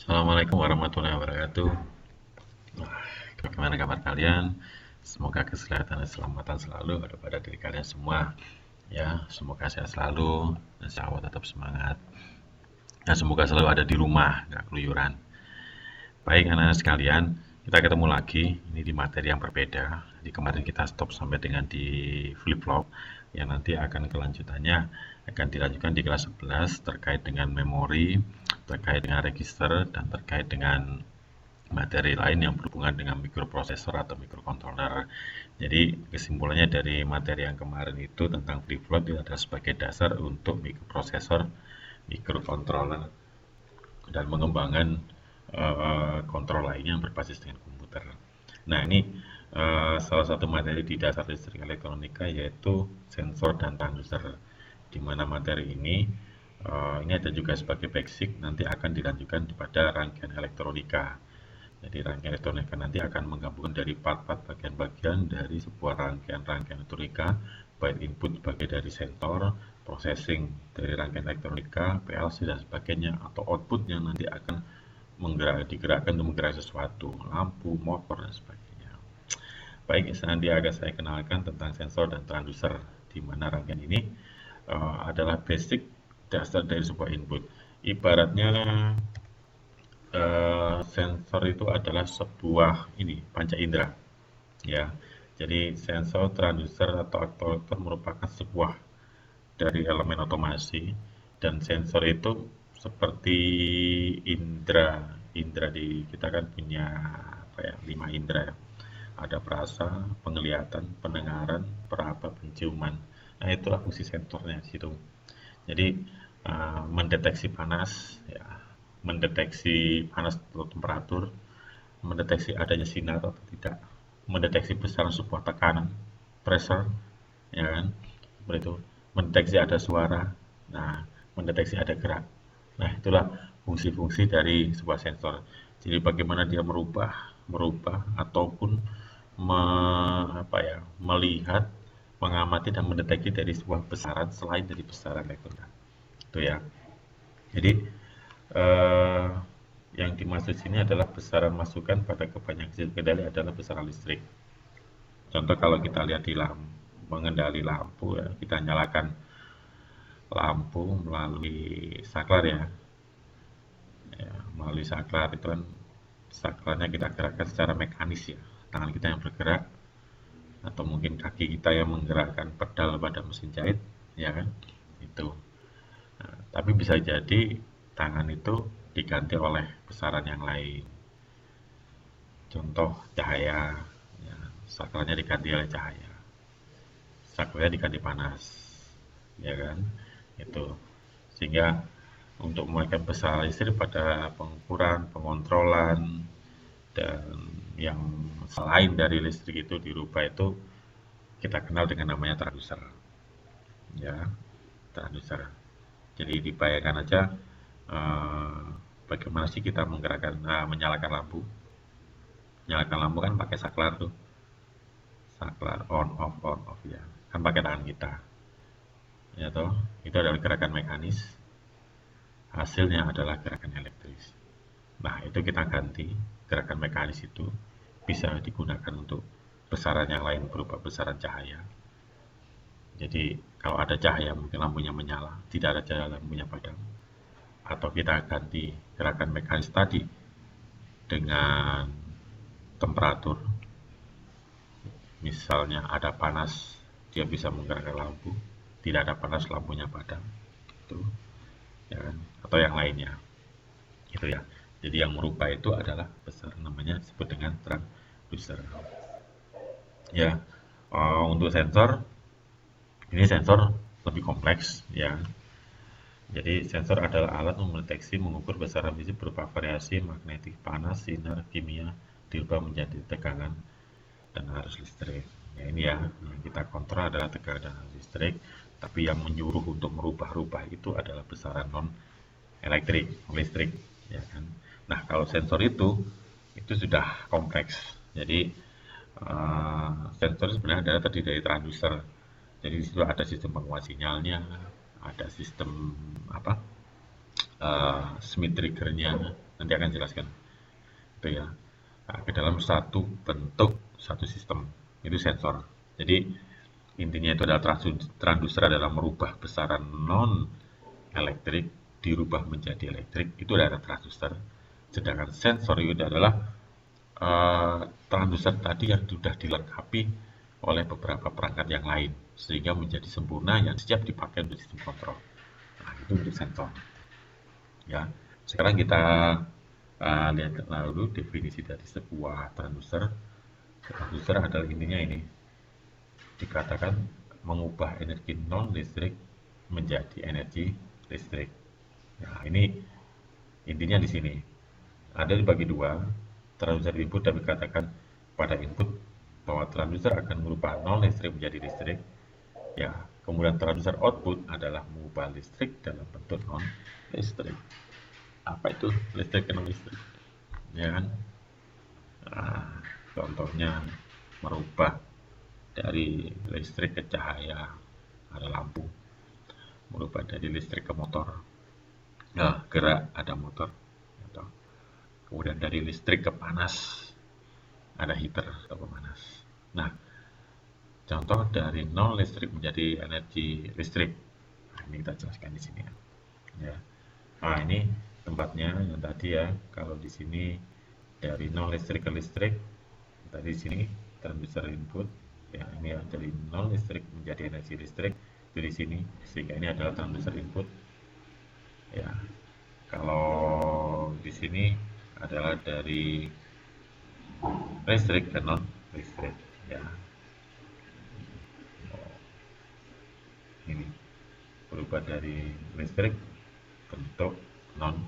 Assalamualaikum warahmatullahi wabarakatuh. Bagaimana kabar kalian? Semoga kesehatan dan keselamatan selalu ada pada diri kalian semua. Ya, semoga sehat selalu dan insya tetap semangat. Dan semoga selalu ada di rumah, nggak keluyuran. Baik anak-anak sekalian, kita ketemu lagi ini di materi yang berbeda. Di kemarin kita stop sampai dengan di flip-flop, yang nanti akan kelanjutannya akan dilanjutkan di kelas 11 terkait dengan memori, terkait dengan register, dan terkait dengan materi lain yang berhubungan dengan microprocessor atau microcontroller. Jadi kesimpulannya dari materi yang kemarin itu tentang flip-flop itu adalah sebagai dasar untuk microprocessor, microcontroller, dan mengembangkan kontrol lainnya yang berbasis dengan komputer. Nah ini salah satu materi di dasar listrik elektronika yaitu sensor dan transducer. Di mana materi ini ada juga sebagai basic, nanti akan dilanjutkan pada rangkaian elektronika. Jadi rangkaian elektronika nanti akan menggabungkan dari part-part bagian-bagian dari sebuah rangkaian elektronika, baik input sebagai dari sensor, processing dari rangkaian elektronika, PLC dan sebagainya, atau outputnya nanti akan digerakkan untuk menggerakkan sesuatu, lampu, motor dan sebagainya. Baik, nanti akan saya kenalkan tentang sensor dan transducer, di mana rangkaian ini adalah basic dasar dari sebuah input. Ibaratnya sensor itu adalah sebuah panca indera, ya. Jadi sensor, transducer atau aktuator merupakan sebuah dari elemen otomasi, dan sensor itu seperti indera. Indera di kita kan punya apa ya, 5 indera ya. Ada perasa, penglihatan, pendengaran, peraba, penciuman. Nah, itulah fungsi sensornya di situ. Jadi mendeteksi panas, ya, mendeteksi panas atau temperatur, mendeteksi adanya sinar atau tidak, mendeteksi besaran sebuah tekanan, pressure, ya kan, seperti itu, mendeteksi ada suara, nah, mendeteksi ada gerak. Nah, itulah fungsi-fungsi dari sebuah sensor. Jadi bagaimana dia merubah ataupun melihat, mengamati dan mendeteksi dari sebuah besaran selain dari besaran elektronik. Itu ya. Jadi eh, yang dimaksud sini adalah besaran masukan pada kebanyakan kecil kendali adalah besaran listrik. Contoh kalau kita lihat di lampu, mengendali lampu ya, kita nyalakan lampu melalui saklar ya. Ya, melalui saklar itu kan saklarnya kita gerakkan secara mekanis ya. Tangan kita yang bergerak atau mungkin kaki kita yang menggerakkan pedal pada mesin jahit, ya kan? Itu. Nah, tapi bisa jadi tangan itu diganti oleh besaran yang lain. Contoh cahaya, ya, saklarnya diganti oleh cahaya, saklarnya diganti panas, ya kan? Itu sehingga untuk menaikkan besaran listrik pada pengukuran, pengontrolan, dan yang selain dari listrik itu dirubah itu kita kenal dengan namanya transducer, ya, transducer. Jadi dibayangkan aja eh, bagaimana sih kita menyalakan lampu. Nyalakan lampu kan pakai saklar tuh, saklar on off ya, kan pakai tangan kita, ya toh. Itu adalah gerakan mekanis, hasilnya adalah gerakan elektris. Nah, itu kita ganti gerakan mekanis itu bisa digunakan untuk besaran yang lain berupa besaran cahaya. Jadi kalau ada cahaya mungkin lampunya menyala, tidak ada cahaya lampunya padam. Atau kita ganti gerakan mekanis tadi dengan temperatur. Misalnya ada panas, dia bisa menggerakkan lampu. Tidak ada panas, lampunya padam. Itu, ya kan? Atau yang lainnya. Itu ya. Jadi yang merubah itu adalah besar, namanya disebut dengan transducer. Ya, untuk sensor, ini sensor lebih kompleks ya. Jadi sensor adalah alat mendeteksi, mengukur besaran fisik berupa variasi magnetik, panas, sinar, kimia, dirubah menjadi tegangan dan arus listrik. Ya ini ya, yang kita kontrol adalah tegangan dan arus listrik, tapi yang menyuruh untuk merubah-rubah itu adalah besaran non listrik, ya kan. Nah, kalau sensor itu sudah kompleks. Jadi sensor sebenarnya adalah terdiri dari transducer. Jadi di situ ada sistem penguat sinyalnya, ada sistem apa Smith triggernya, nanti akan jelaskan itu ya. Nah, ke dalam satu bentuk satu sistem itu sensor. Jadi intinya itu adalah transducer adalah merubah besaran non elektrik dirubah menjadi elektrik, itu adalah transducer. Sedangkan sensor itu adalah transducer tadi yang sudah dilengkapi oleh beberapa perangkat yang lain sehingga menjadi sempurna yang siap dipakai untuk sistem kontrol. Nah, itu untuk sensor. Ya, sekarang kita lihat lalu definisi dari sebuah transducer. Transducer adalah intinya ini, dikatakan mengubah energi non listrik menjadi energi listrik. Nah, ini intinya di sini. Ada dibagi dua, transducer input dan dikatakan pada input bahwa transducer akan merubah non listrik menjadi listrik. Ya, kemudian transducer output adalah mengubah listrik dalam bentuk non listrik. Apa itu listrik ke non listrik? Ya kan? Nah, contohnya merubah dari listrik ke cahaya, ada lampu, merubah dari listrik ke motor, nah, gerak, ada motor, kemudian dari listrik ke panas, ada heater atau pemanas. Nah, contoh dari non listrik menjadi energi listrik, nah, ini kita jelaskan di sini ya. Nah, ini tempatnya yang tadi ya, kalau di sini dari non listrik ke listrik, tadi di sini transducer input, ya ini ya, dari non listrik menjadi energi listrik itu di sini, sehingga ini adalah transducer input ya. Kalau di sini adalah dari listrik ke non listrik ya. Ini berubah dari listrik bentuk non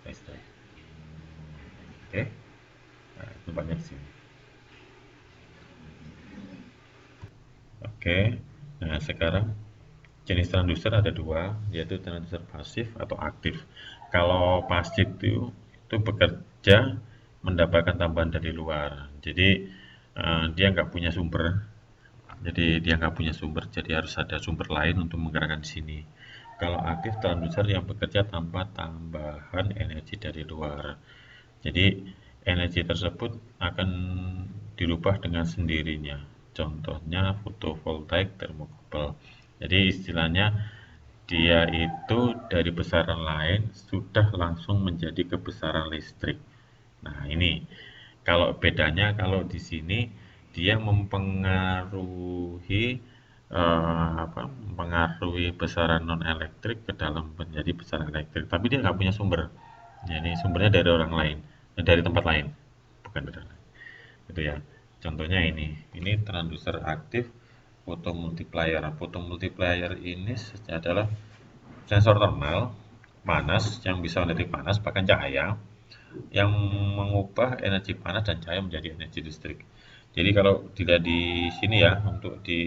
listrik. Oke, nah, itu banyak di sini. Oke, nah sekarang jenis transducer ada dua, yaitu transducer pasif atau aktif. Kalau pasif itu bekerja mendapatkan tambahan dari luar, jadi dia nggak punya sumber, jadi harus ada sumber lain untuk menggerakkan di sini. Kalau aktif, transducer yang bekerja tanpa tambahan energi dari luar, jadi energi tersebut akan dirubah dengan sendirinya. Contohnya fotovoltaik termokouple. Jadi istilahnya dia itu dari besaran lain sudah langsung menjadi kebesaran listrik. Nah, ini kalau bedanya, kalau di sini dia mempengaruhi mempengaruhi besaran non elektrik ke dalam menjadi besaran elektrik, tapi dia nggak punya sumber. Jadi sumbernya dari orang lain, dari tempat lain, bukan dari lain. Itu ya. Contohnya ini transducer aktif photomultiplier. Photomultiplier ini adalah sensor thermal panas yang bisa mendetek panas bahkan cahaya yang mengubah energi panas dan cahaya menjadi energi listrik. Jadi kalau dilihat di sini ya, untuk di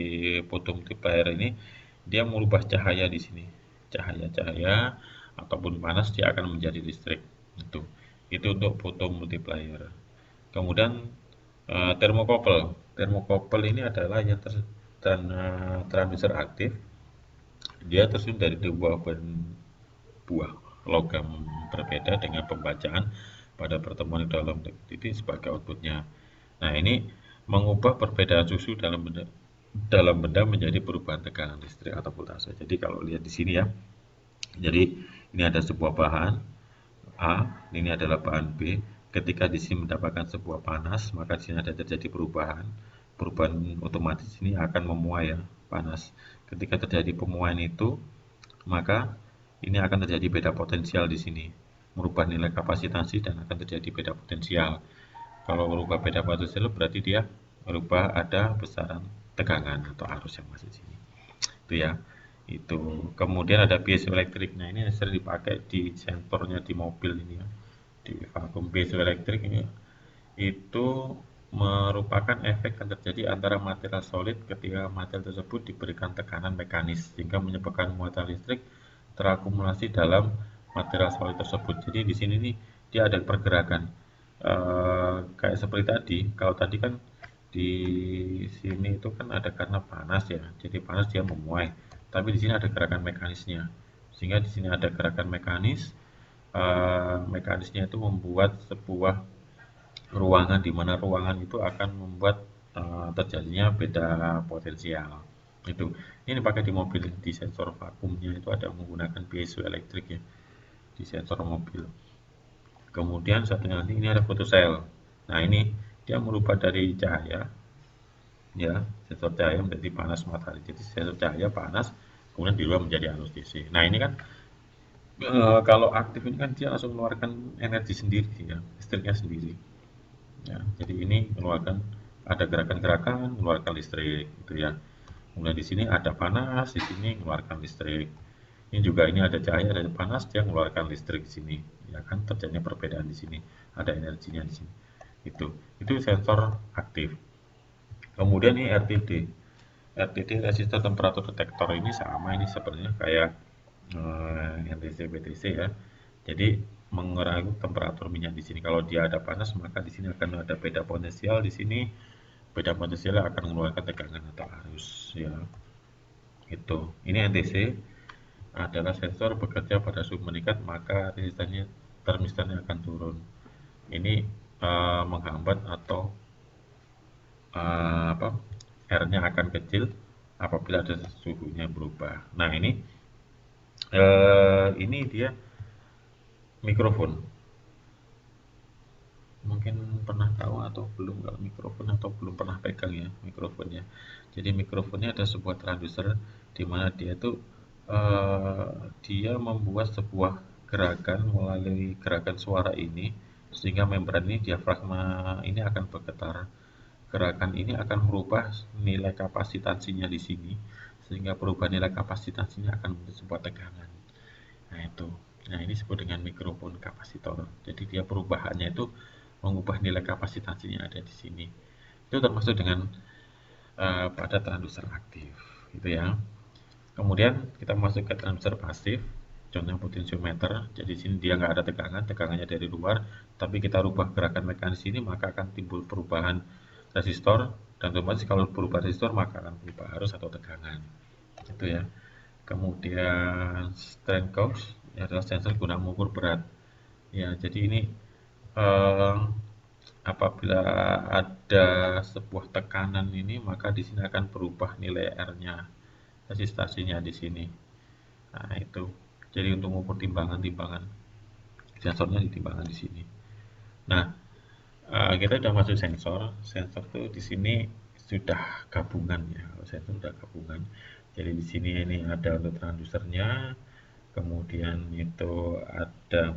photomultiplier ini dia merubah cahaya di sini, cahaya-cahaya ataupun panas dia akan menjadi listrik. Itu untuk photomultiplier. Kemudian thermocouple. Thermocouple ini adalah yang transducer aktif. Dia tersusun dari dua buah logam berbeda dengan pembacaan pada pertemuan dalam titik sebagai outputnya. Nah, ini mengubah perbedaan susu dalam benda menjadi perubahan tekanan listrik atau voltase. Jadi kalau lihat di sini ya, jadi ini ada sebuah bahan A, ini adalah bahan B. Ketika di sini mendapatkan sebuah panas, maka di sini ada terjadi perubahan. Perubahan otomatis ini akan memuai ya, panas. Ketika terjadi pemuaian itu, maka ini akan terjadi beda potensial di sini. Merubah nilai kapasitansi dan akan terjadi beda potensial. Kalau merubah beda potensial berarti dia merubah ada besaran tegangan atau arus yang masuk di sini. Itu ya. Itu kemudian ada piezoelektrik. Nah, ini sering dipakai di sensornya di mobil ini ya, di vakum. Piezoelektrik ini itu merupakan efek yang terjadi antara material solid ketika material tersebut diberikan tekanan mekanis sehingga menyebabkan muatan listrik terakumulasi dalam material solid tersebut. Jadi di sini nih dia ada pergerakan kayak seperti tadi. Kalau tadi kan di sini itu kan ada karena panas ya, jadi panas dia memuai. Tapi di sini ada gerakan mekanisnya, sehingga di sini ada gerakan mekanis mekanisnya itu membuat sebuah ruangan, di mana ruangan itu akan membuat terjadinya beda potensial. Itu. Ini pakai di mobil, di sensor vakumnya itu ada menggunakan piezoelektrik ya, di sensor mobil. Kemudian satunya lagi ini ada photocell. Nah, ini dia merubah dari cahaya ya, sensor cahaya menjadi panas matahari. Jadi sensor cahaya panas kemudian dirubah menjadi arus DC. Nah, ini kan kalau aktif ini kan dia langsung mengeluarkan energi sendiri ya, listriknya sendiri. Ya, jadi ini mengeluarkan ada gerakan-gerakan mengeluarkan listrik gitu ya. Kemudian di sini ada panas, di sini mengeluarkan listrik. Ini juga ini ada cahaya, ada panas, dia mengeluarkan listrik di sini. Ya kan terjadinya perbedaan di sini, ada energinya di sini. Itu sensor aktif. Kemudian ini RTD. RTD resistor temperatur detektor ini sama ini sebenarnya kayak NTC BTC ya. Jadi mengurangi temperatur minyak di sini. Kalau dia ada panas, maka di sini akan ada beda potensial di sini. Beda potensial akan mengeluarkan tegangan atau arus ya. Itu. Ini NTC adalah sensor bekerja pada suhu meningkat, maka resistannya termistarnya akan turun. Ini menghambat atau apa? R-nya akan kecil apabila ada suhunya berubah. Nah, ini dia mikrofon. Mungkin pernah tahu atau belum kalau mikrofon atau belum pernah pegang ya mikrofonnya. Jadi mikrofonnya ada sebuah transducer di mana dia membuat sebuah gerakan melalui gerakan suara ini sehingga membran ini diafragma ini akan bergetar. Gerakan ini akan merubah nilai kapasitansinya di sini sehingga perubahan nilai kapasitansinya akan membentuk sebuah tegangan. Nah, itu. Nah, ini disebut dengan mikrofon kapasitor. Jadi dia perubahannya itu mengubah nilai kapasitansinya ada di sini. Itu termasuk dengan pada transducer aktif, gitu ya. Kemudian kita masuk ke transducer pasif, contohnya potentiometer. Jadi di sini dia nggak ada tegangan, tegangannya dari luar, tapi kita rubah gerakan mekanis ini maka akan timbul perubahan resistor dan otomatis kalau berubah resistor maka akan berubah arus atau tegangan. Itu ya. Kemudian strain gauge adalah sensor guna mengukur berat. Ya, jadi ini eh, apabila ada sebuah tekanan ini maka di sini akan berubah nilai R-nya, resistansinya di sini. Nah, itu. Jadi untuk mengukur timbangan-timbangan sensornya di timbangan di sini. Nah, kita sudah masuk sensor. Sensor itu di sini sudah gabungan ya. Sensor sudah gabungan. Jadi di sini ini ada untuk transdusernya, kemudian itu ada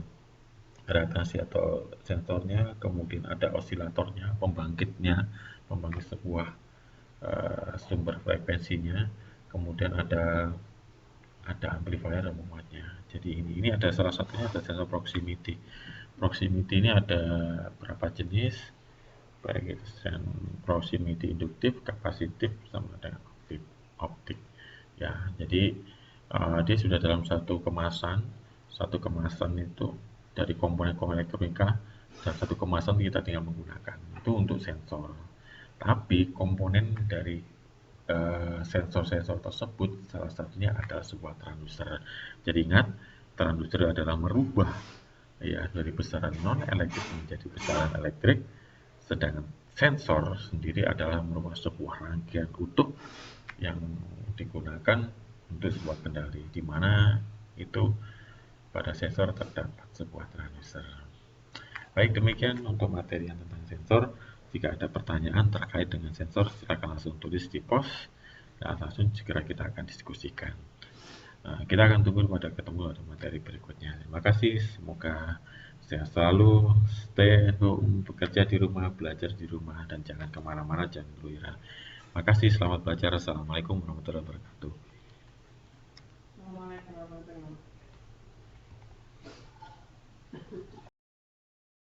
reaktasi atau sensornya, kemudian ada osilatornya, pembangkit sebuah sumber frekuensinya, kemudian ada amplifier dan pemuatnya. Jadi ini ada salah satunya ada sensor proximity. Proximity ini ada berapa jenis, baik itu proximity induktif, kapasitif, sama dengan optik. Ya, jadi dia sudah dalam satu kemasan itu dari komponen-komponen elektronika dan satu kemasan kita tinggal menggunakan itu untuk sensor. Tapi komponen dari sensor-sensor tersebut salah satunya adalah sebuah transducer. Jadi ingat, transducer adalah merubah ya dari besaran non elektrik menjadi besaran elektrik, sedangkan sensor sendiri adalah merupakan sebuah rangkaian utuh yang digunakan untuk sebuah kendali, di mana itu pada sensor terdapat sebuah transducer. Baik, demikian untuk materi yang tentang sensor. Jika ada pertanyaan terkait dengan sensor, silakan langsung tulis di post dan langsung segera kita akan diskusikan. Kita akan tunggu pada ketemu pada materi berikutnya. Terima kasih, semoga sehat selalu, stay home, bekerja di rumah, belajar di rumah, dan jangan kemana-mana, jangan keluyuran. Terima kasih, selamat belajar. Assalamualaikum warahmatullahi wabarakatuh. Assalamualaikum warahmatullahi wabarakatuh.